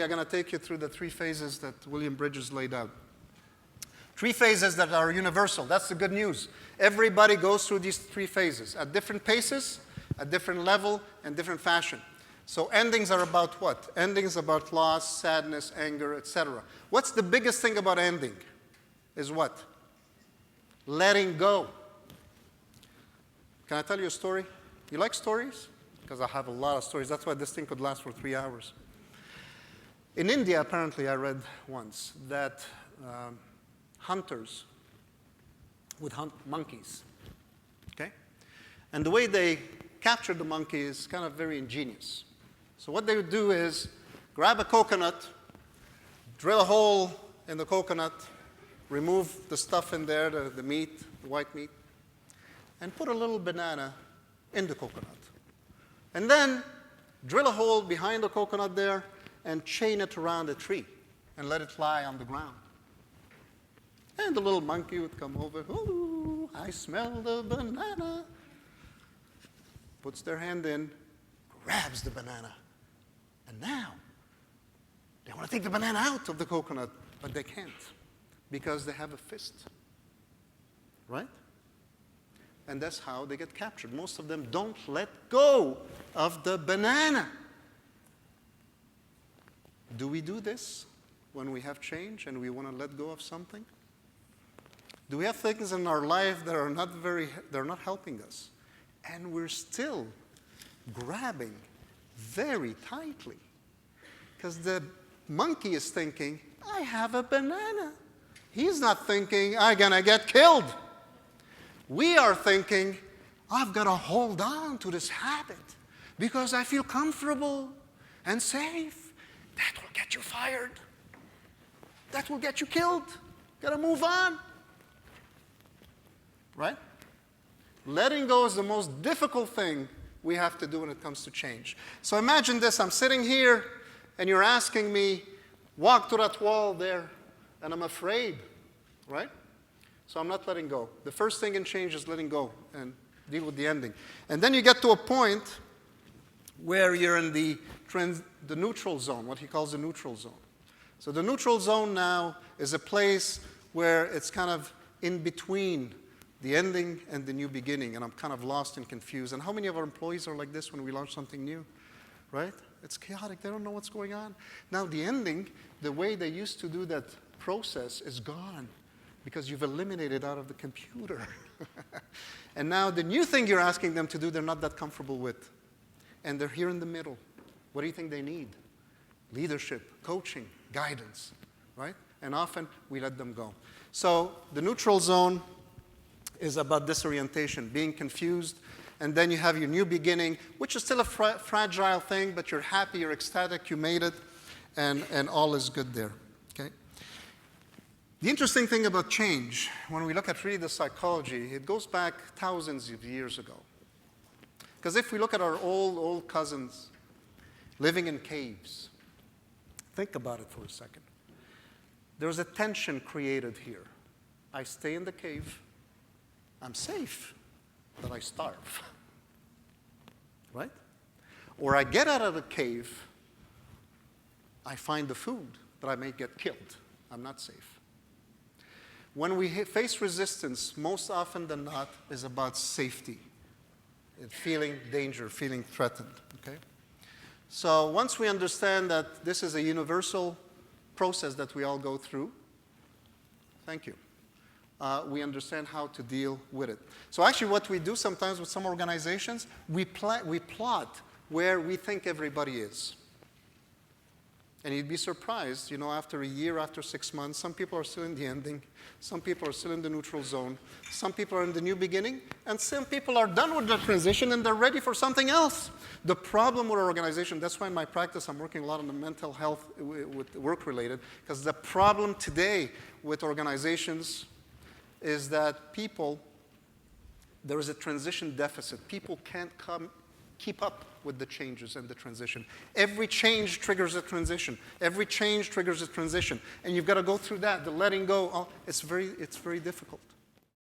I'm going to take you through the 3 phases that William Bridges laid out. 3 phases that are universal. That's the good news. Everybody goes through these 3 phases at different paces, at different level, and different fashion. So endings are about what? Endings about loss, sadness, anger, etc. What's the biggest thing about ending? Is what? Letting go. Can I tell you a story? You like stories? Because I have a lot of stories. That's why this thing could last for 3 hours. In India, apparently, I read once that hunters would hunt monkeys. Okay? And the way they capture the monkey is kind of very ingenious. So what they would do is grab a coconut, drill a hole in the coconut, remove the stuff in there, the meat, the white meat, and put a little banana in the coconut. And then drill a hole behind the coconut there and chain it around a tree and let it lie on the ground. And the little monkey would come over, ooh, I smell the banana. Puts their hand in, grabs the banana. And now, they want to take the banana out of the coconut, but they can't because they have a fist. Right? And that's how they get captured. Most of them don't let go of the banana. Do we do this when we have change and we want to let go of something? Do we have things in our life that are they're not helping us? And we're still grabbing very tightly. Because the monkey is thinking, I have a banana. He's not thinking, I'm going to get killed. We are thinking, I've got to hold on to this habit because I feel comfortable and safe. That will get you fired. That will get you killed. Got to move on. Right? Letting go is the most difficult thing we have to do when it comes to change. So imagine this. I'm sitting here, and you're asking me, walk to that wall there, and I'm afraid. Right? So I'm not letting go. The first thing in change is letting go and deal with the ending. And then you get to a point where you're in the neutral zone, what he calls the neutral zone. So the neutral zone now is a place where it's kind of in between the ending and the new beginning, and I'm kind of lost and confused. And how many of our employees are like this when we launch something new, right? It's chaotic. They don't know what's going on. Now the ending, the way they used to do that process is gone because you've eliminated out of the computer. And now the new thing you're asking them to do, they're not that comfortable with. And they're here in the middle. What do you think they need? Leadership, coaching, guidance, right? And often we let them go. So the neutral zone is about disorientation, being confused, and then you have your new beginning, which is still a fragile thing, but you're happy, you're ecstatic, you made it, and all is good there. Okay? The interesting thing about change, when we look at really the psychology, it goes back thousands of years ago. Because if we look at our old cousins living in caves, think about it for a second. There's a tension created here. I stay in the cave, I'm safe, but I starve. Right? Or I get out of the cave, I find the food, but I may get killed. I'm not safe. When we face resistance, most often than not, is about safety, feeling danger, feeling threatened. Okay? So once we understand that this is a universal process that we all go through, thank you. We understand how to deal with it. So actually what we do sometimes with some organizations, we plot where we think everybody is. And you'd be surprised, after a year, after 6 months, some people are still in the ending, some people are still in the neutral zone, some people are in the new beginning, and some people are done with the transition and they're ready for something else. The problem with our organization, that's why in my practice I'm working a lot on the mental health with work-related, because the problem today with organizations is that there is a transition deficit. People can't keep up with the changes and the transition. Every change triggers a transition. Every change triggers a transition. And you've got to go through that, the letting go. It's very difficult.